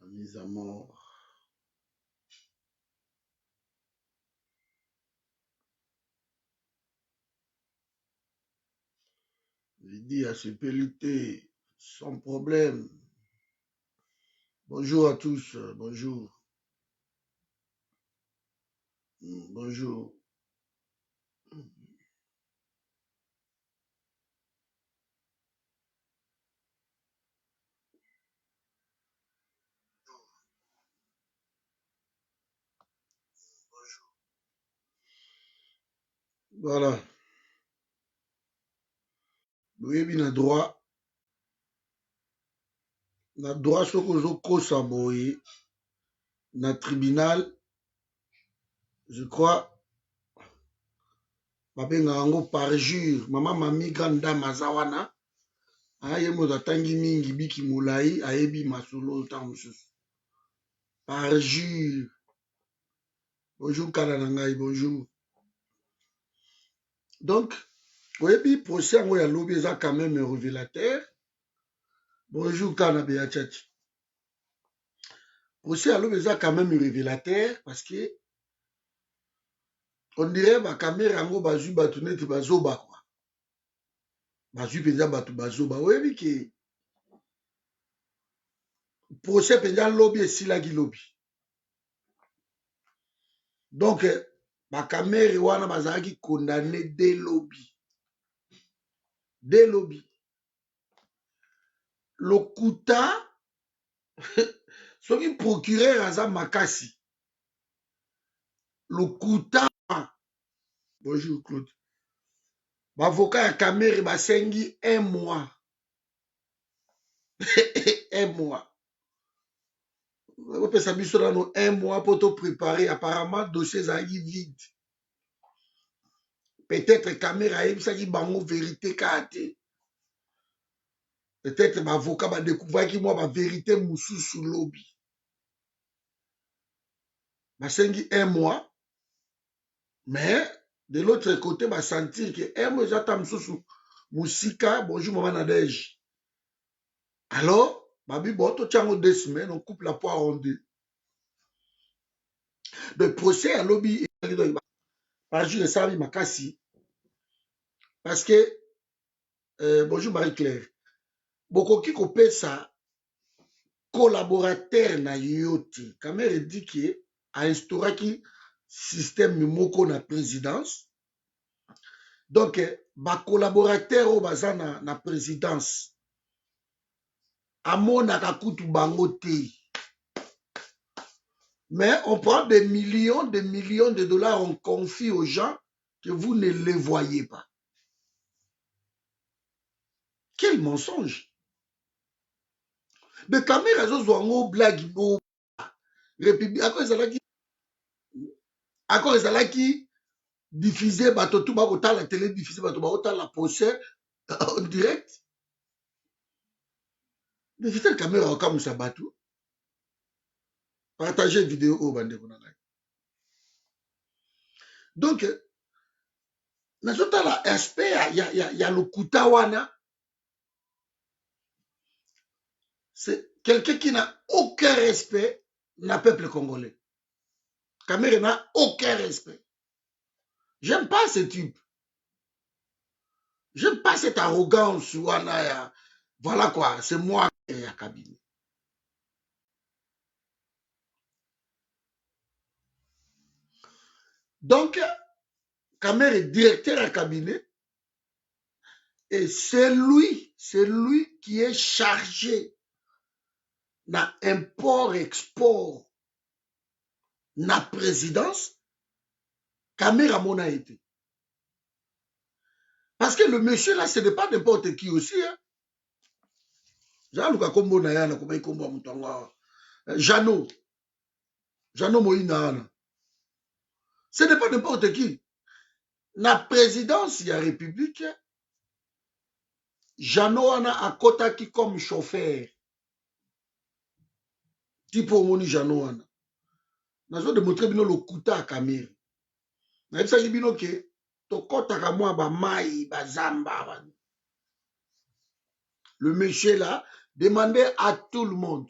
La mise à mort. Il dit à ce pelleté, sans problème. Bonjour à tous, bonjour. Bonjour. Voilà. Oui, na droit ce que je kosa boye na tribunal, je crois, babenga yango parjure. Mama mami grande dame azawana, aye moto atangi mingi biki mulai, ayebi masolo ta mosusu. Parjure. Bonjour kana na ngai, bonjour. Donc, oyebi procès yango ya lobi eza quand même révélateur. Bonjour kana Beachachi. Procès ya lobi eza quand même révélateur parce que on dirait ba caméra yango bazwi bato neti bazoba quoi. Bazwi penza bato bazoba. Oyebi ke procès penza lobi esilaki lobi. Donc ba caméra wana bazalaki condamné dès lobi. Dès lobi. Lokuta soki procureur aza makasi. Lokuta. Bonjour Claude. L'avocat ya caméra basengi 1 mois. 1 mois. On peut s'amuser dans 1 mois pour te préparer. Apparemment, dossier est vide. Peut-être caméra ça qui bango vérité kate. Peut-être l'avocat va découvrir qui moi la vérité moussou sous lobby. Basengi 1 mois. Mais de l'autre côté, va sentir que 1 mois j'attends moussou moussika. Bonjour maman Nadège. Alors, babi boto tchango 2 semaines, on coupe la poire en 2. Le procès à lobby par jour de Savi Makassi. Parce que, bonjour Marie-Claire, Bokoki Kopesa, collaborateur na yoti, Kamere dit qu'il a instauré qui système moko na présidence. Donc, ba collaborateur au baza na présidence, amona kakutu bango te. Mais on prend des millions de dollars, on confie aux gens que vous ne les voyez pas. Quel mensonge! De caméra zo blague no république encore ezalaki diffuser bato tout ba la télé diffuser bato ba la procès en direct. Diffuser caméra comme ça bato. Partager vidéo au bande ko na ngai. Donc na zota la aspect ya lokuta wana. C'est quelqu'un qui n'a aucun respect na peuple congolais. Caméra n'a aucun respect. J'aime pas ce type. J'aime pas cette arrogance. Voilà quoi, c'est moi qui ai cabinet. Donc, Kamer est directeur à cabinet et c'est lui qui est chargé na import-export na présidence. Kamer a mon a été. Parce que le monsieur là, ce n'est pas n'importe qui aussi. Hein. Jean-Luc Kombo Nayana, comment il combat Moutangwa. Jeannot Moïna. Ce n'est pas n'importe qui. Na présidence, il y a République. Jeannot a kotaki comme chauffeur. Tipo moni Jeannot. Nazo démontrer bino le kuta à Kamer. Na ebisa bino ke to kotaka mwa ba mai ba zamba. Le monsieur là demandait à tout le monde.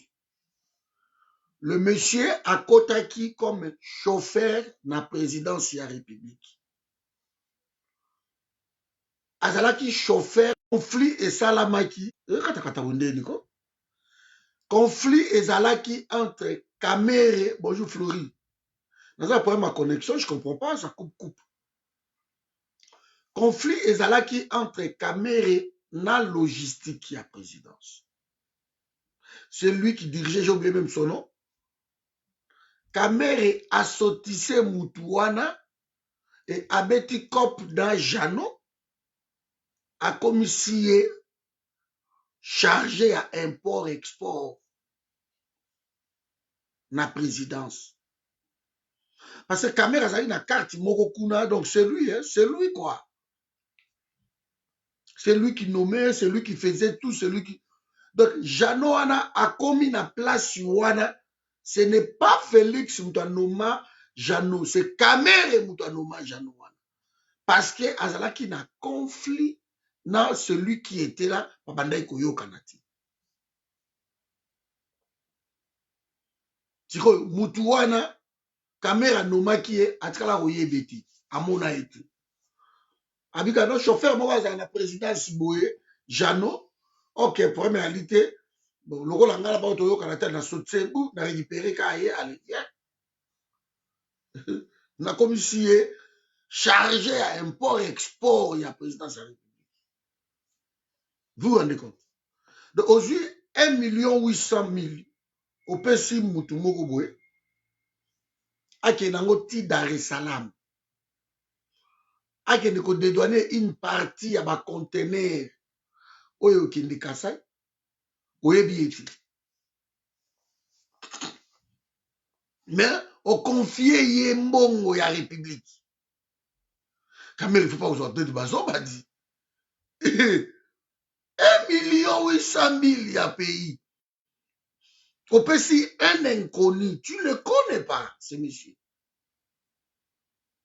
le monsieur akotaki comme chauffeur na présidence ya république. Azalaki chauffeur, conflit esalamaki, katakata bondeni ko. Conflit ezalaki entre Kamere, bonjour Flori. Dans un problème ma connexion, je ne comprends pas, ça coupe. Conflit ezalaki entre Kamere na logistique ya présidence. C'est lui qui dirigeait, j'ai oublié même son nom. Kamere asotissé Mutuana et abeti cop dans Jano a commissionné chargé à import-export na présidence. Parce que Kamere a une carte Mokokuna, donc c'est lui, hein, c'est lui quoi. C'est lui qui nommait, c'est lui qui faisait tout, c'est lui qui... Donc Jano a commis la place Wana. Ce n'est pas Félix Moutanoma Jano, c'est Kamere Moutanoma Jano. Parce que Azalaki n'a conflit dans celui qui était là, Babandai Koyo Kanati. Tiko Mutuana, Kamera Nomaki est Atkala Oye Beti, Amona Eti. Abika no chauffeur, moi, à la présidence Boye, Jano, ok, pour réalité, bon, le rôle en gala, Oyo Kanati, na Sotsebou, na récupéré Kaye, allez, na commission chargé à import-export, il y a présidence de la République. Vous vous rendez compte? Donc, aujourd'hui, 1 800 000 au PC Moutoumoko Boye, à qui nango ti Dar es Salaam, à qui ne dédouaner une partie à ma conteneur, oyo kindi Kasai, oye bieti. Mais, on confiait Yembongo ya République. Quand même, il ne faut pas vous entendre de bazo, m'a dit. 1 800 000 y a pays. Au PC, un inconnu, tu ne le connais pas, ce monsieur.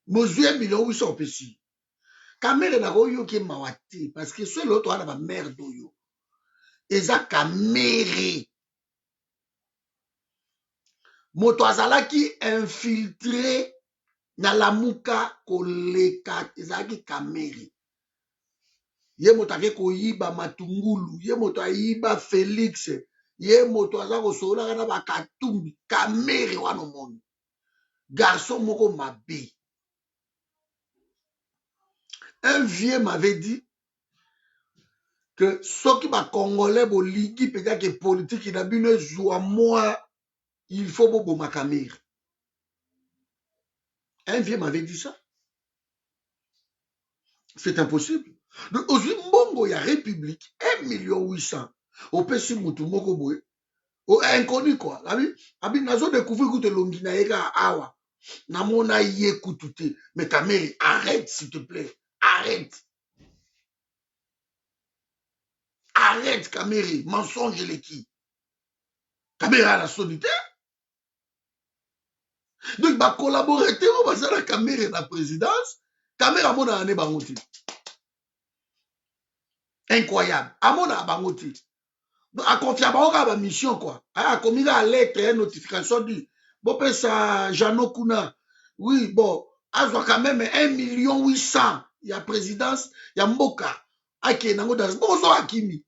Monsieur 1 800 000 au PC. Kamere na goyo ke mawati parce que ce l'autre a la mère d'oyo. Eza Kamere. Moto azalaki infiltré na lamuka koleka ezalaki Kamere. Ye moto ake koyiba Matungulu, ye moto ayiba Félix, ye moto azako sola na bakatumbi Kamere wana monde. Garçon moko mabe. Un vieux m'avait dit que ceux qui va congolais bo ligi peut-être que politique il a bien joie moi il faut bobo ma Kamere. Un vieux m'avait dit ça. C'est impossible. Donc aujourd'hui mbongo ya république 1 800 000 au pesi mutu moko boye au inconnu quoi. Abi nazo découvrir que longi na eka awa na mona ye kutute mais Kamere arrête s'il te plaît. Arrête. Arrête Kamere, mensonge les qui. Kamere a la solitaire. Donc, bah, collaborer, on va la Kamere et la présidence. Kamere, à mon année, bangoti. Incroyable. À mon année, bangoti. Donc, à confier à la mission, quoi. À commis la lettre, notification dit, bon, ça, Jano Kuna. Oui, bon, à quand même 1 800 000. Il y a présidence, il y a Mboka. Ake, nango das. Bon, so Akimi.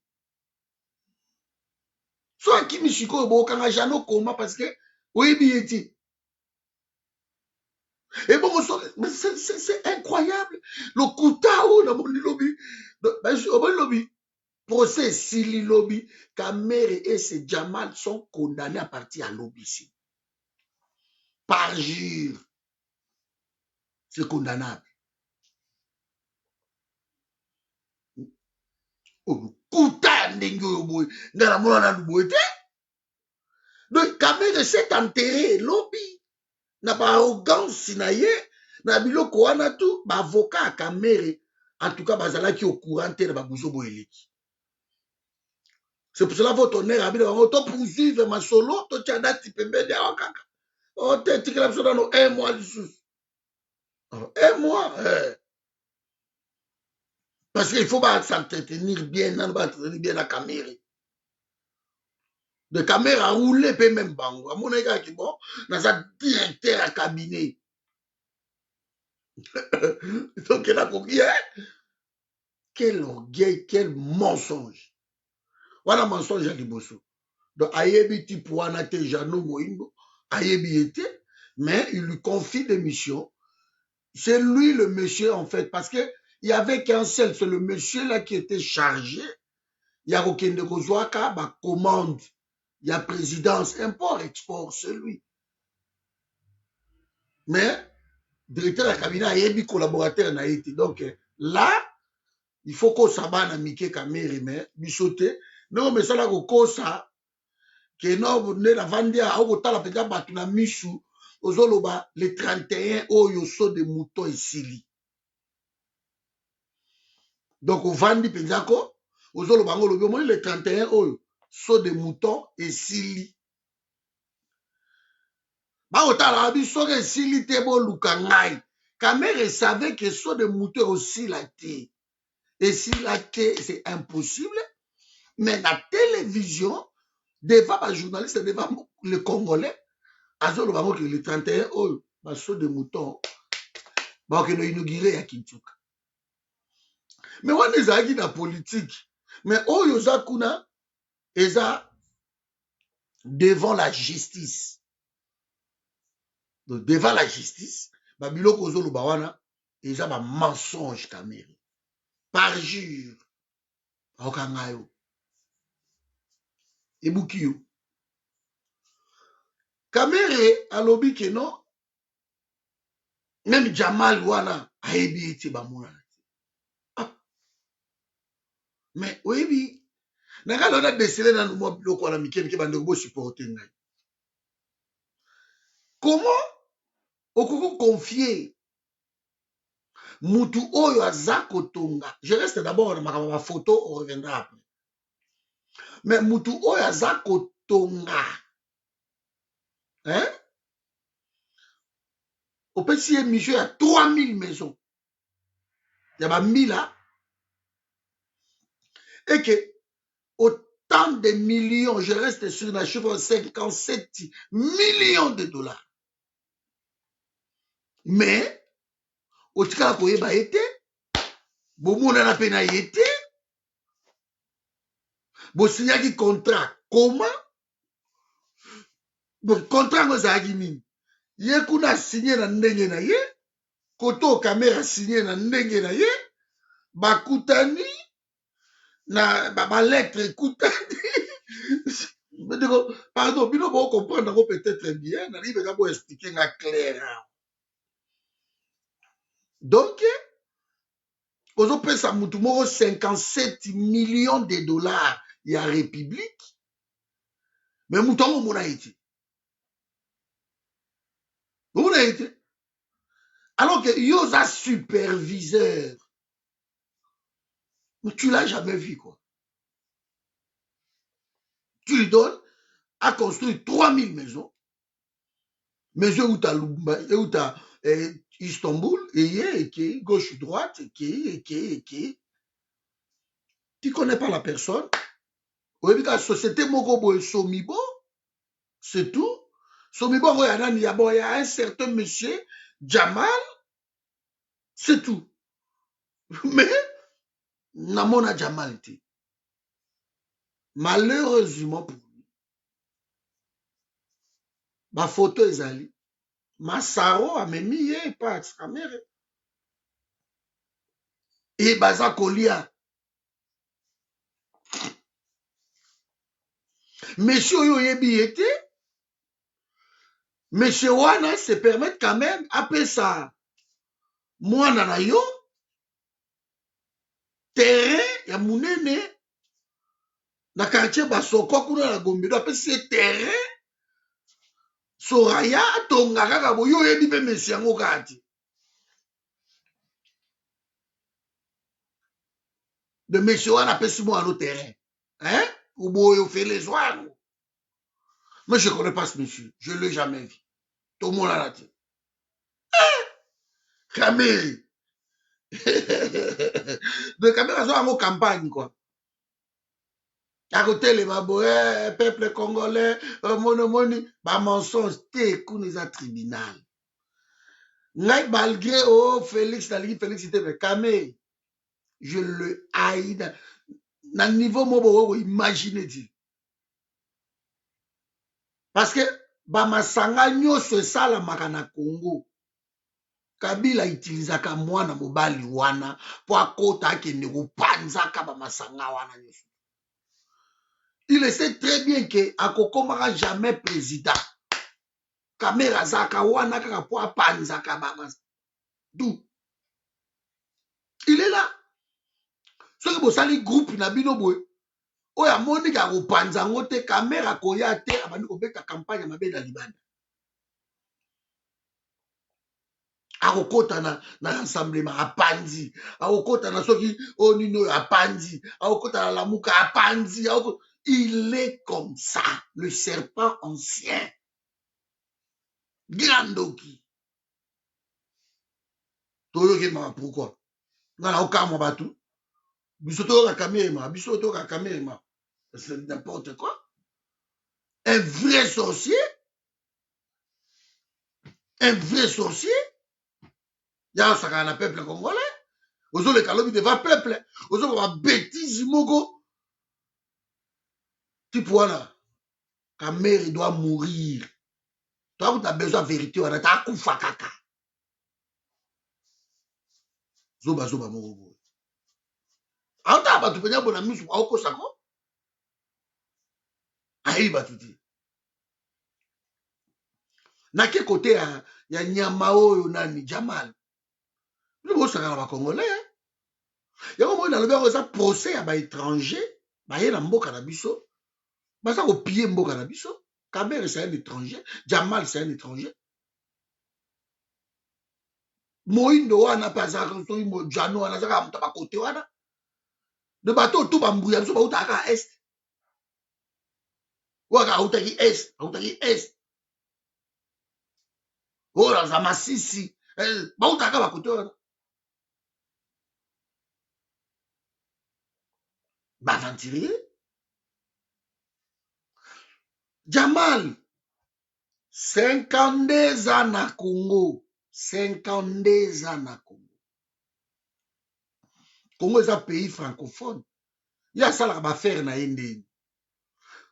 So Akimi, Chiko, bon, quand Jano Koma, parce que, oui, bien, et bon, mais c'est incroyable. Le Koutao, dans mon lobby, lobby, procès Sili lobby, Kamere et ses Jamal sont condamnés à partir à lobby ici. Parjure. C'est condamnable. Kouta Ndengo Boy, Naramona Boy. Donc, Kamere s'est enterré lobby. Na ba arrogance na ye, na biloko wana tout, ba avocat à Kamere. En tout cas, bazalaki au courant de ba bouzo boeleki. C'est pour cela votre honneur a bien auto poursuivre ma solo, to tchada tipembe de wakaka. Oh, te tikela biso dans 1 mois lisusu. 1 mois. Parce qu'il faut s'entretenir bien, s'entretenir bien la Kamere. de caméra roulée peut même bango. À mon égard qui bon, dans un directeur à cabinet. Donc il a compris, hein? Quel orgueil, quel mensonge. Voilà mensonge à Liboso. Donc ayebi type wana te Jano Moïngo, ayebi était, mais il lui confie des missions. C'est lui le monsieur en fait, parce que il y avait qu'un seul, c'est le monsieur là qui était chargé. Il y a Rokende Kozwaka, bah commande. Il y a présidence, import, export, c'est lui. Mais, directeur de cabinet, il y a collaborateur na été. Donc, là, il faut qu'on s'abane à Mickey Kamere, mais, bichoté. Non, mais ça, là, ça, que non, ne la vandia, au la peut-être, bah, tu n'as mis sous, aux oloba, les 31, oh, yo, so de moutons et sili. Donc, au vandi, peut-être, aux oloba, les 31, oh, so de moutons et sili. Baotala biso ke sili te boluka ngai. Kamere savait que so de moutons aussi la té. Et si la té, c'est impossible. Mais la télévision, devant les journalistes, devant les Congolais, azolo bango que le 31 oh, so de moutons, ba que no inauguré ya Kintuka. Mais on est zaki na politique. Mais oh yoza kuna eza devant la justice. Donc devant la justice, ba biloko ozolo ba wana eza ba mensonge Kamere. Parjure. Okangayo. Ebukiyo. Kamere alobi ke non. Même Jamal wana ayebi ete bamona. Ah. Mais oyebi nanga lona desele na mwa biloko wana mike bande ko supporter ngai. Comment okoko confier mutu oyo aza kotonga. Je reste d'abord na makaba photo, on reviendra après. Mais mutu oyo aza kotonga. Hein? Au petit monsieur, il y a 3000 maisons. Il y a 1000 là. Et que autant de millions, je reste sur la chiffre 57 millions de dollars. Mais, au tika koyeba été, bomona na pena été, bo signaki contrat. Comment? Bon, contrat ngozaki nini? Ye kuna signé na ndenge na ye, koto caméra signé na ndenge na ye, bakutani na ba lettre kutani. Pardon, bino bo comprendre peut-être bien, na libe ka bo expliquer nga clair. Donc, ozopesa mutu moko 57 millions de dollars ya république, mais mutu ango mona ete. Mona ete. Alors que yoza superviseur, mais tu l'as jamais vu quoi. Tu lui donnes à construire 3000 maisons, maisons où tu as Lumba, où tu as Istanbul, et qui gauche-droite, et qui. Tu ne connais pas la personne. Oui, la société Mokobo et Somibo, c'est tout. Somibo, il y a un certain monsieur, Jamal, c'est tout. Mais, Namona Jamal, malheureusement pour lui, ma photo est allée. Ma saro a même mis pas sa mère. Et baza kolia. Monsieur Yoyebi était, monsieur Wana se permettre quand même, après ça, moi na yo, terrain, ya mounene, na quartier Basoko, kuna na Gombe, après ce terrain, Soraya, tonga kaka bo Yoyebi pe monsieur yango kati. De monsieur Wana pe si moi à terrain. Hein? Ou boyo fait les soirs. Mais je ne connais pas ce monsieur. Je ne l'ai jamais vu. Tout le monde l'a dit. Kamere. De Kamere, ça a une campagne, quoi. À côté, les baboués, peuple congolais, monomoni, bah mensonge, t'es les tribunal. Malgré, oh, Félix, Félix, c'était le camé. Je le haïs. Dans le niveau, moi, imaginez, dit. Parce que, bah, masanga nyonso sala makana Congo. Kabila utilisaka mwana mobali wana, po akota akende kopanzaka ba masanga wana nyonso. Il sait très bien que akokomaka jamais président. Kamera zaka wana kaka po apanzaka ba masanga. D'où? Il est là. Ce que vous allez groupe na bino boy. Oya moni ka kopanza ngote kamera koya te abandi kobeta campagne mabe na libanda. Akokota na rassemblement apanzi. Akokota na soki onino apanzi. Akokota na lamuka apanzi. Il est comme ça, le serpent ancien. Grandoki. Toyoki ma pourquoi? Ngala okama batu. Bisoto ka kamera, bisoto ka kamera. C'est n'importe quoi. Un vrai sorcier. Un vrai sorcier. Ya saka na peuple congolais. Ozo le kalobi devant peuple. Ozo ba bêtise moko. Type wana. Ta mère doit mourir. Toi, tu as besoin de vérité. Tu as koufa kaka. Zoba zoba moko. Anta ba tu penya bona misu auko sako. Ayi ba tuti. Na ke côté ya nyama oyo nani Jamal. Nous osaka na ba congolais. Yango mo na lobi ça procès ya ba étranger, ba ye na mboka na biso. Ba ça ko piller mboka na biso. Kamer c'est un étranger, Jamal c'est un étranger. Moindo wana pa za ko mo Jano wana za ka mta ba côté wana. De bateau tout ba mbuya biso ba uta ka est. Waka uta ki est, uta ki est. Ora za masisi. Ba uta ka ba côté wana. Ba aventurier. Jamal 52 ans na Congo. 52 ans na Congo. Congo est un pays francophone. Il y a ça là à faire na Indien.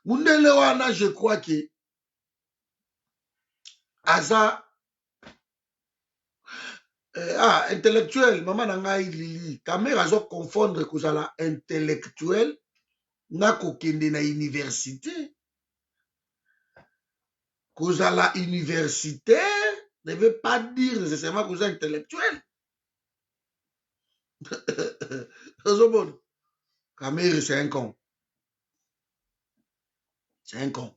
Mundele wana je crois que aza intellectuel maman nanga ilili kamera azo confondre kozala intellectuel na kokende na université. Kozala universitaire ne veut pas dire nécessairement que vous êtes intellectuel. Kamera c'est un con. C'est un con.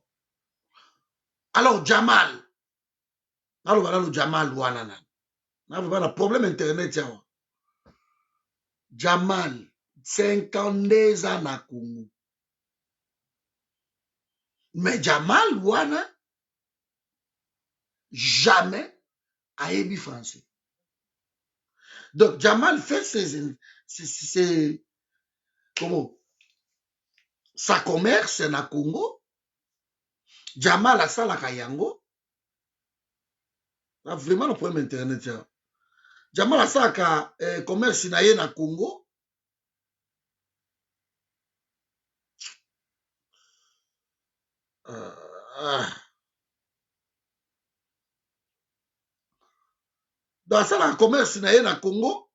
Alors Jamal, le Jamal wana na problème internet yawa. Jamal 52 ans na Congo. Mais Jamal wana jamais ayebi français. Donc Jamal fait comment sa commerce na Congo. Jamal asalaka yango. Vraiment le problème internet ya. Jamal asalaka commerce na ye na Congo. Donc asalaka commerce na ye na Congo.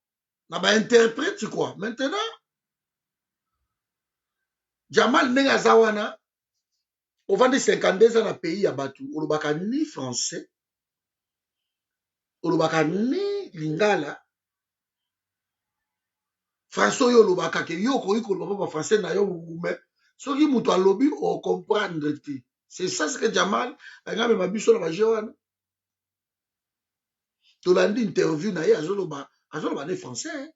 Na ba interprète quoi. Maintenant Jamal ndenge aza wana ovandi 52 ans na pays ya batu olobaka ni français olobaka ni lingala français oyo olobaka ke yo okoki koloba ba français na yo mais soki moto alobi o comprendre te. C'est ça ce que Jamal alinga biso na baje wana tolandi interview na ye azoloba ne français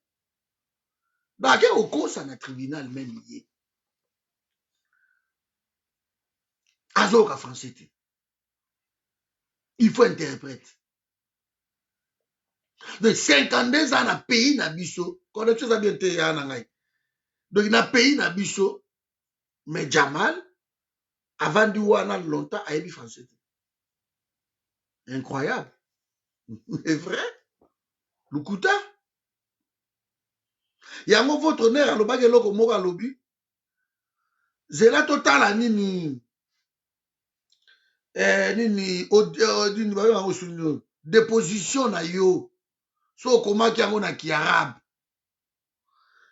dake okosa na tribunal même ye azoloka français te. Il faut interprète. De 52 ans na pays na biso connexion za bien te ya na ngai. Donc na pays na biso Mais Jamal, avant du wana longtemps, a eu français. Incroyable. C'est vrai. Lukuta. Yango votre nerf alobaki eloko moko alobi. Zela totala nini. Nini déposition na yo. So komaki yango na kiarabe.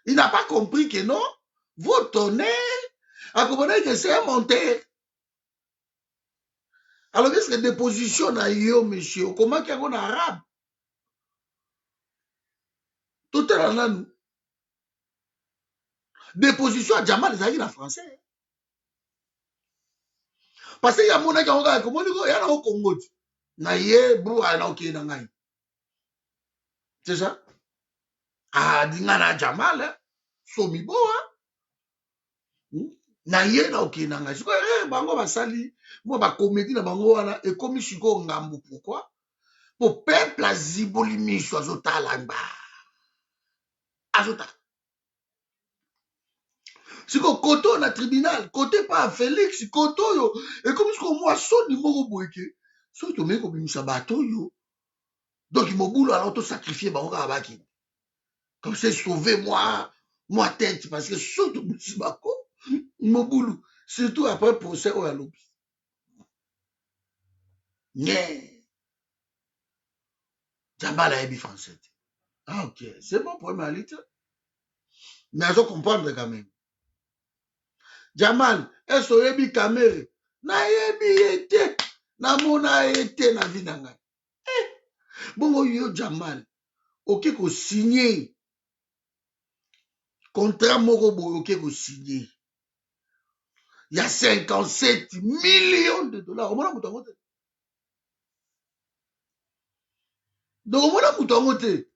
Il n'a pas compris que non. Votre nerf a compris que c'est un monteur. Alors qu'est-ce que déposition na yo, monsieur? Comment qu'il y a en arabe? Tout est là, nous. Déposition à Jamal, les amis en français. Parce qu'il y a mon gars qui a comment il y a au Congo. Na ye, bro, na ok na ngai. C'est ça? Ah, dingana Jamal, somi bo, na ye na ok na ngai. C'est quoi, bango basali, moi ba comédie na bango wana, et comme siko ngambo, pourquoi? Pour peuple a ziboli miso azota lamba. Azota. Si côté na tribunal, côté pas Félix, côté yo, et comme ce que moi son numéro boyke, so to meko bimisa bato yo. Donc mon boulot alors to sacrifier ba nga baki. Comme c'est sauver moi tête parce que surtout bako mon boulot, surtout après procès au lobby. Yeah. Jamal a ébi français. Ah OK, c'est bon pour ma lite. Mais je comprendre quand même. Jamal, est-ce que yebi caméra? Na yebi été. Na mona été na vie na ngai. Bongo yo Jamal, ok ko signer contrat moko boy ok ko signer. Il y a 57 millions de dollars. Omona mutango te. Donc omona mutango te.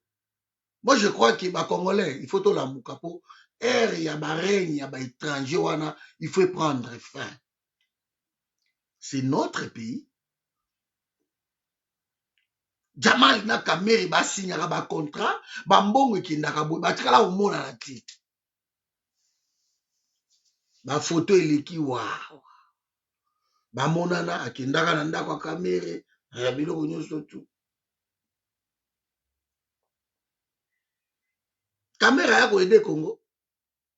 Moi je crois que ba Congolais, il faut to la mukapo air ya ba règne ya ba étranger wana, il faut prendre fin. C'est notre pays. Jamal na kameri ba signera ba contrat, ba mbongo ekindaka boy, ba tikala omona na ti. Ba photo eleki wow. Ba monana akendaka na ndako kamere, ya biloko nyonso tu. Caméra ya koede Congo.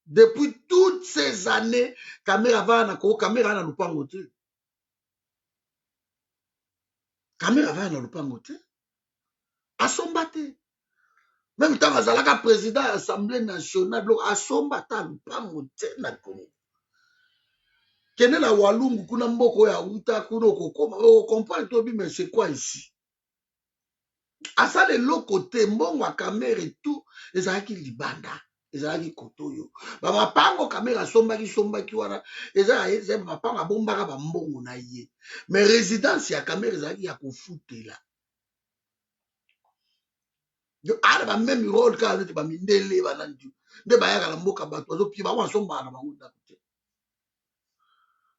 Depuis toutes ces années, caméra va na Congo, caméra na lupango te. Caméra va na lupango te. Asomba te. Même tant azalaka président de l'Assemblée nationale, asomba ta lupango te na Congo. Kene la Walungu kuna mboko ya uta kuna kokoma, comprendre to bi mais c'est quoi ici? Asa le lokote mbongo a caméra et tout, ezalaki libanda. Ezalaki kotoyo ba mapango kamera sombaki wana ezala mapango abombaka ba mbongo na ye mais résidence ya kamera ezalaki ya kofutela yo ala ba même rôle ka neti ba mindele banandi nde bayaka na mboka bato bazopia bango asombaka na bango ndako te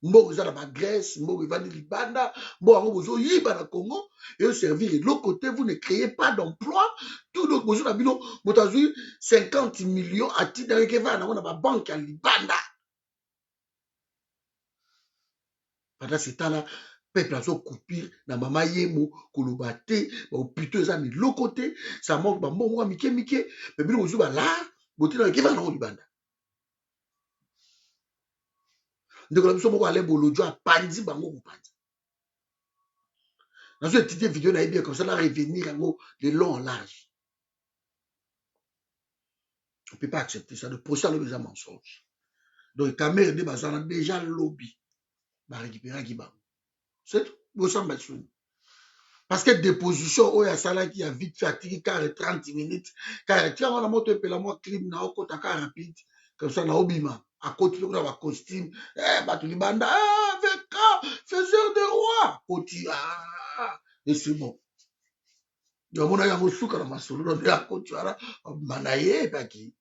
mbongo eza na ba Grèce mbongo evandi libanda mbongo yango bozoyiba na Congo et servir de l'autre côté vous ne créez pas d'emploi tout donc bozo na bino moto azwi 50 millions à titre que va na ba banque ya libanda pendant ce temps-là peuple azo coupir na mama yemo koloba te ba hôpitaux eza mi l'autre côté ça manque ba mbongo mike mike mais bino bozo ba la botina ke va na libanda ndeko la biso moko ale bolojo apandi bango kopandi nazo étudier vidéo na bien comme ça na revenir yango de long en large. On ne peut pas accepter ça de procès le déjà mensonge donc caméra de bazana déjà lobby ba récupérer qui ba c'est tout ça parce que déposition oya sala qui a vite fait attirer 30 minutes car tiens on a moto epela moi crime na okota ka rapide comme ça na obima à côté de la costume batu libanda avec faiseur de roi côté et c'est bon donc on a yango suka na masolo de la côté ara manaye paki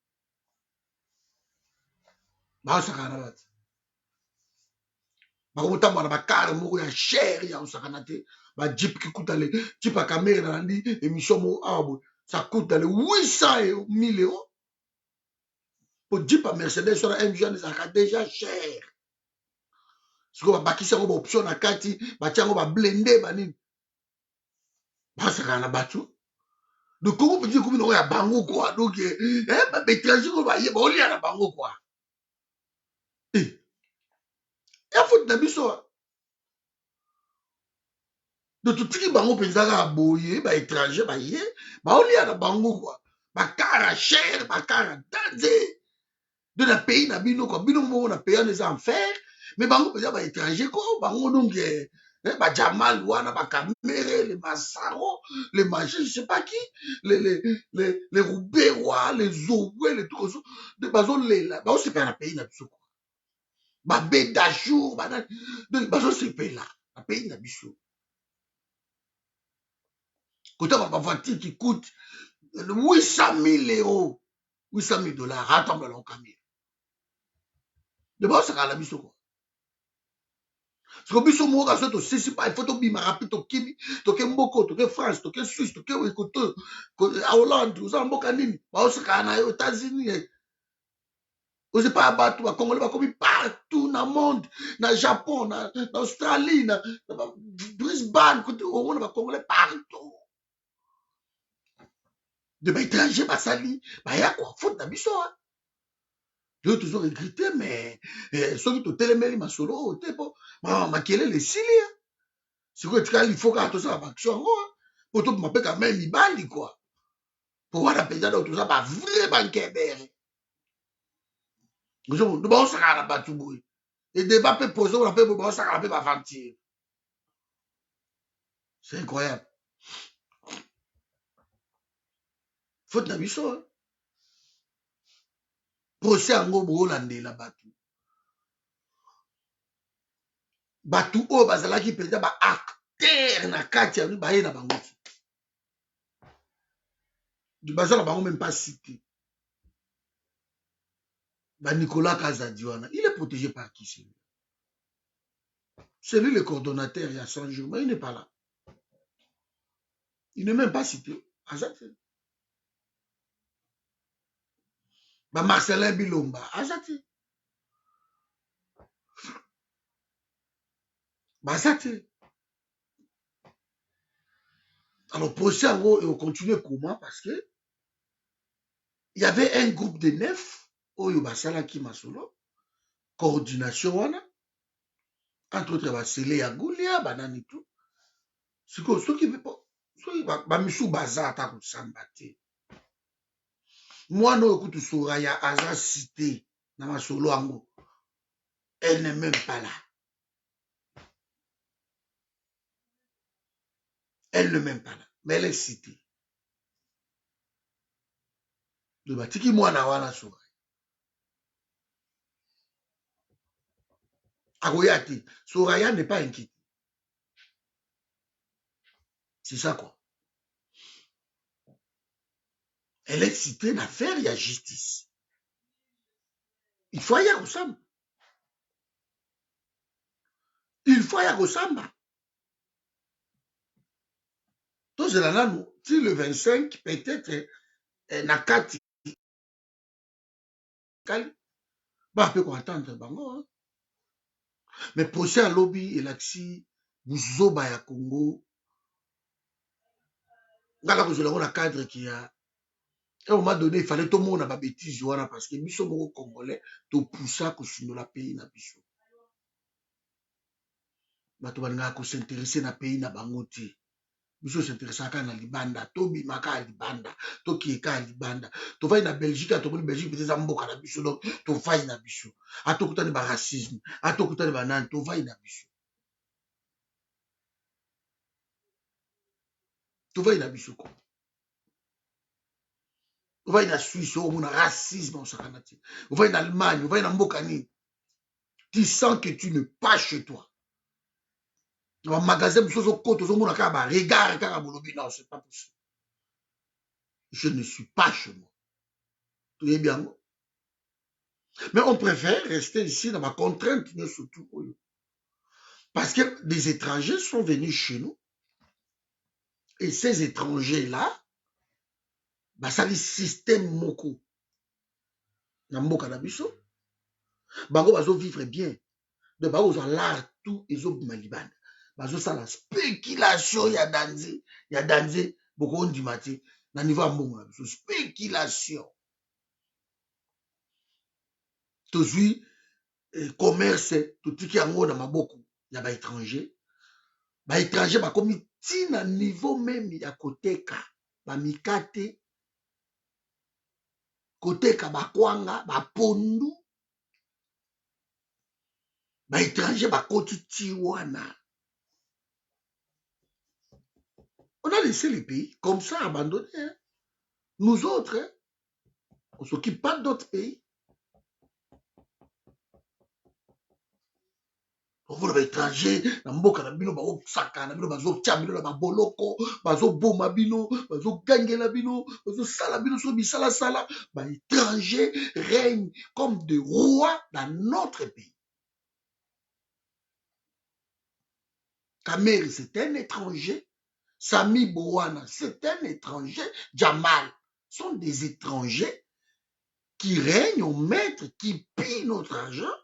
ba sakana bat ba kotambo na bakare moko ya cher ya osakana te ba jeep qui coûte les jeep à caméra na ndi émission mo abo ça coûte les 800 000 euros pour jeep à Mercedes sur un jeune ça déjà cher siko babakisi yango baoption na kati batia yango bablende banini basakana na bato de Congo petit comme no ya bango quoi donc ba étranger ko ba ye ba olia na bango quoi ya faute na biso de tutiki bango penza ka boye ba étranger ba ye ba olia na bango quoi ba cara cher ba cara danze de la pays na bino quoi bino mo na pays les enfers mais bango penza ba étranger ko bango donc ba Jamal wana ba Kamere les Massaro les machins je sais pas qui les Rouberois les Zoué les trucs de bazo lela ba se pas na pays na biso ba Bédajour ba donc bazo se pays là na pays na biso côté ma voiture qui coûte 800 000 €, 800 000 $, attends dans le camion de ba ça la biso quoi parce que biso mo ka so to sisi pa il faut to bima rapide to kimi to ke mboko to ke France to ke Suisse to ke Écoute à Hollande oza mboka nini baosaka na yo États-Unis oze pa bato bakongole bakomi partout na monde na Japon na Australie na Brisbane omona bakongole partout de baétranger basali baya kwa faute na biso yo toujours regrette mais soki totelemeli masolo oyo te mpo makelele esili sikoyo etikali il faut kaka tosala baction yango po tobima mpe kame mibali kua po wana mpenza nao toza bavrai bankebere baosakana na bato boye edeba mpe pose wana mpe boye baosakana mpe bavantire c'est incroyable faute na biso procès yango boolandela bato oyo bazalaki mpenza baacteur na kati ya baye na bango ti baza na bango même pas cité Nicolas Kazadi wana il est protégé par qui c'est lui le coordonnateur il y a 100 jours mais il n'est pas là il n'est même pas cité azate Marcelin Bilomba azate bazate alors procès yango et on continue comment parce que il y avait un groupe de 9 oyo basalaki masolo coordination wana entre autres basele ya Goulia banani tout sikoyo soki bamisu baza ata kosamba te mwana oyo kutu Soraya aza cité na masolo yango elle n'est même pas là elle n'est même pas là mais elle est citée de batiki mwana wana Soraya akoya te Soraya n'est pas inquiète c'est ça quoi elle est citée d'affaires il y a justice il faut aya kosamba il faut aya kosamba tozela nanu ti le 25 peut-être na kati kali bape koatendre bango mais procès alobi elakisi buzoba ya Congo ngala kozela yango na cadre ki ya à un moment donné il fallait tout le monde na bêtise wana parce que biso moko congolais topoussa kosundola pays na biso bato balingaka kosintéresse na pays na bango te biso s'intéressaka na libanda tobimaka ya libanda tokieka ya libanda tovai na Belgique tomoni Belgique peut eza mboka na biso donc tovai na biso atokutani baracisme atokutani banani tovai na biso tovai na biso ko ovai na Suisse omona racisme osakana te ovai na Allemagne ovai na mboka nini tu sens que tu n'es pas chez toi dans le magasin regard non c'est pas possible je ne suis pas chez moi tout est bien mais on préfère rester ici dans ma contrainte surtout parce que des étrangers sont venus chez nous et ces étrangers là basali système moko na mboka na biso bango bazo vivre bien de baoza l'art tout ezobima libanda bazosala spéculation ya danze bokondima te na niveau ya mbongo na biso spéculation tozwi commerce totiki yango na maboko ya baétranger baétranger bakomi ntina niveau meme ya koteka bamikate koteka bakwanga bapondu baétranger bakoti ti wana. On a laissé les pays comme ça abandonnés. Hein. Nous autres, hein, on ne s'occupe pas d'autres pays. On voit les étrangers, na mboka na bino bazo saka na bino bazo tia bino na baboloko, bazo boma bino, bazo gangela bino, bazo sala bino so bisala sala, ba étrangers règnent comme des rois dans notre pays. Kameri c'est un étranger, Sami Bouwana c'est un étranger, Jamal sont des étrangers qui règnent au maître, qui pillent notre argent,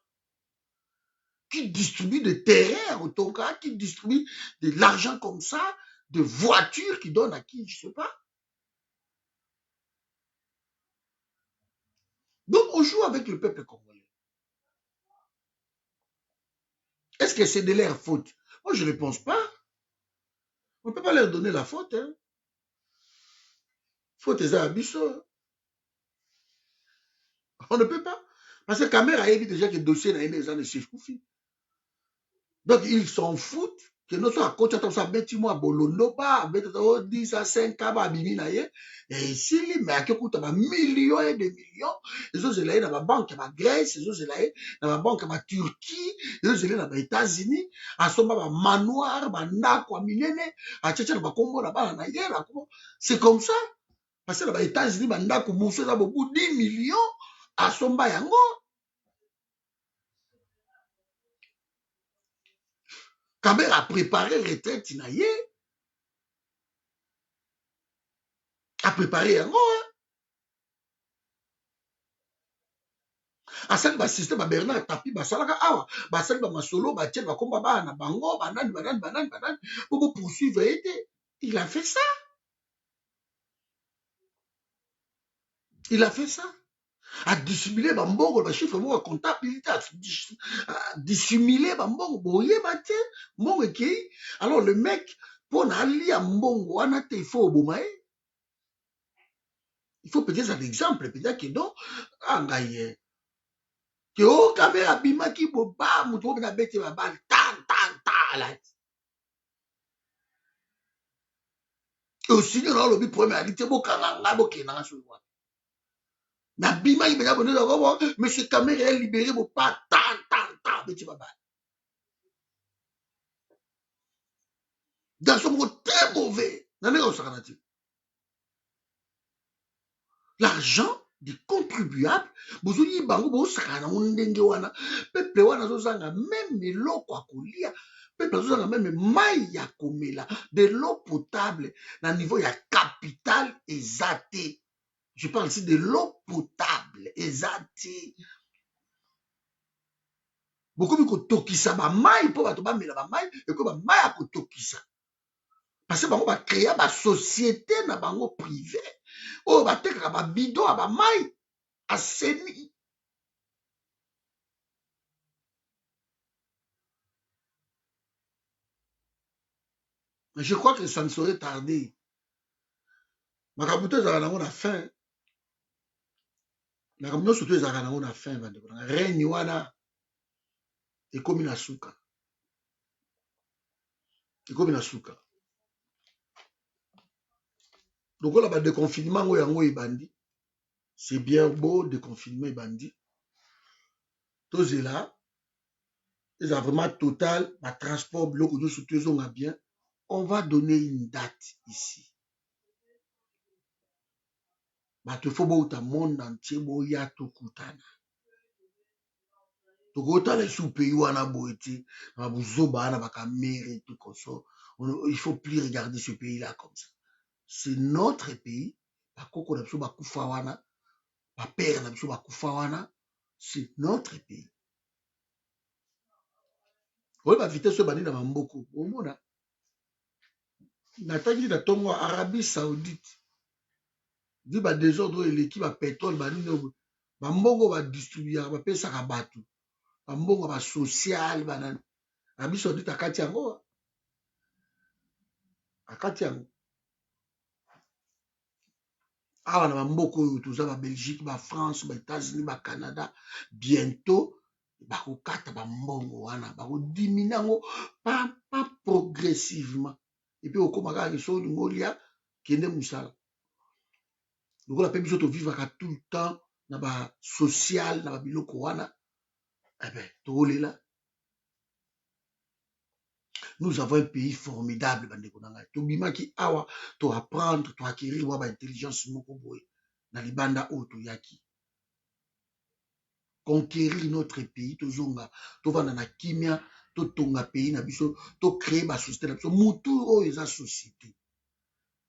qui distribue des terrains au Tonga, qui distribue de l'argent comme ça, de voitures qui donnent à qui, je ne sais pas. Donc, on joue avec le peuple congolais. Est-ce que c'est de leur faute? Moi, je ne pense pas. On ne peut pas leur donner la faute. Hein. Faute est à Abisso. On ne peut pas. Parce que Kamera a évité déjà que le dossier n'a été de Chef Koufi. Donc, ils s'en foutent. Que nous sommes à côté de ça, bêtiment à Bolondo, pas, 10 à 5 ans, bimini na ye. Et ici, mais à quelque chose, millions et des millions. Les autres, ils dans la banque, à Grèce, les autres, ils dans la banque, à Turquie, les autres, ils dans les États-Unis, à son manoir, à Nako, à Minene, à Tchétché, à Congo, là-bas, à Nayer, c'est comme ça. Parce que les États-Unis, à Nako, Moussé, à beaucoup 10 millions, à son yango. Kabera a préparé retraite naye, a préparé yango. Asali ba système ba Bernard Tapie basalaka awa, basali ba masolo ba tiel ba komba ba na bango, banani pour poursuivre été. Il a fait ça. Il a fait ça. A dissimuler ba mbongo ba chiffre mo comptabilité, a dissimuler ba mbongo boye ba te, mbongo ki. Alors le mec pour na lia mbongo wana te il faut obomaye. Il faut peut-être un exemple, peut-être que non, angaye. Que o kamera bimaki boba mutu na bete ba bal tan la. Et aussi nous le but premieralité bokanga bokena so wa. Na bimaki benya bonne ko monsieur Kamera est libéré bo pas tan bete ba bal. Dans son mot très mauvais. L'argent des contribuables, vous avez bango bo sakana ndenge wana, peuple wana zozanga même eloko akolia, peuple zozanga même mai ya komela, de l'eau potable na niveau ya capital ezate. Je parle ici de l'eau potable ezate. Beaucoup de kotokisa ba mai po bato ba mela ba mai et ko ba mai akotokisa. Parce que bango ba créer ba société na bango privé. Oh ba tekaka ba bidon ba mai assaini. Mais je crois que ça ne saurait tarder. Makabuto ezalaka nango na fin. Makambo surtout ezalaka nango na fin bandeko. Règne wana ekomi na suka. Ekomi na suka. Lokola ba déconfinement ngo yango ebandi. C'est bien beau déconfinement ebandi. Tozela eza vraiment total ba transport biloko nyonso to ezonga bien. On va donner une date ici. Bato fo bouta monde entier boya tokutana. Tokotala sous pays wana boete na buzoba na bakamere tout comme ça. Il faut plus regarder ce pays-là comme ça. C'est notre pays. Bakoko na biso bakufa wana, ba père na biso bakufa wana, c'est notre pays. oyo bavitese oyo bandi na bamboko omona natangi na ntongo Arabie Saoudite vi badésordre oyo eleki bapétrole banini oyo bambongo badistribuyaka bapesaka bato bambongo basocial banani Arabie Saoudite akati yango awa na bamboka oyo toza babelgique bafrance baétats-unis bacanada bientôt bakokata bambongo wana bakodimine yango pa progressivement epuis okóma kaka so olingo olia kende mosala lokola mpe biso tovivaka tout le temps na basocial na babiloko wana tokolela. Nous avons un pays formidable, bandeko na ngai. Tobimaki awa to apprendre, to acquérir wa ba intelligence moko boye na libanda oyo toyaki. Conquérir notre pays, tozonga, tovanda na kimia, to tonga pays na biso, to créer ba société na biso, mutu oyo eza société.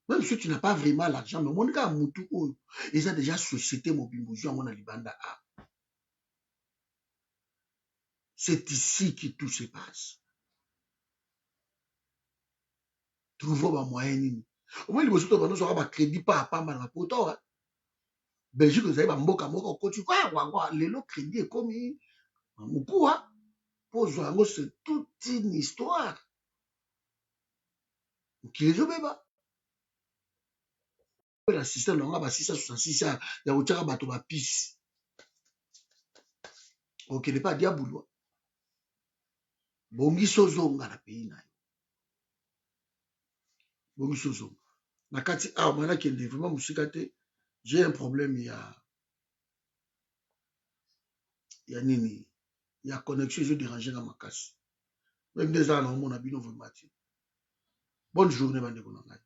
Même si tu n'as pas vraiment l'argent, mais monika mutu oyo eza déjà société mobimbo yango na libanda a. C'est ici que tout se passe. Trouvons ba moyen nini. Au moins liboso to bano so ba crédit pa pamba na poto. Belgique ezali bamboka moko okoti kwa lelo crédit ekomi mokuwa pozwa yango c'est toute une histoire mokili ezobeba mpe na système na yango ba 666 ya kotiaka bato bapisi okende mpe adiabulwa bongisi ozonga na pays na yo bongisi ozonga na kati awa mana kende vraiment mosika te j'ai un problème ya nini ya connexion ezo déranger nga makasi même nde ezala na omona bino vraiment te bonne journée bandeko na ngai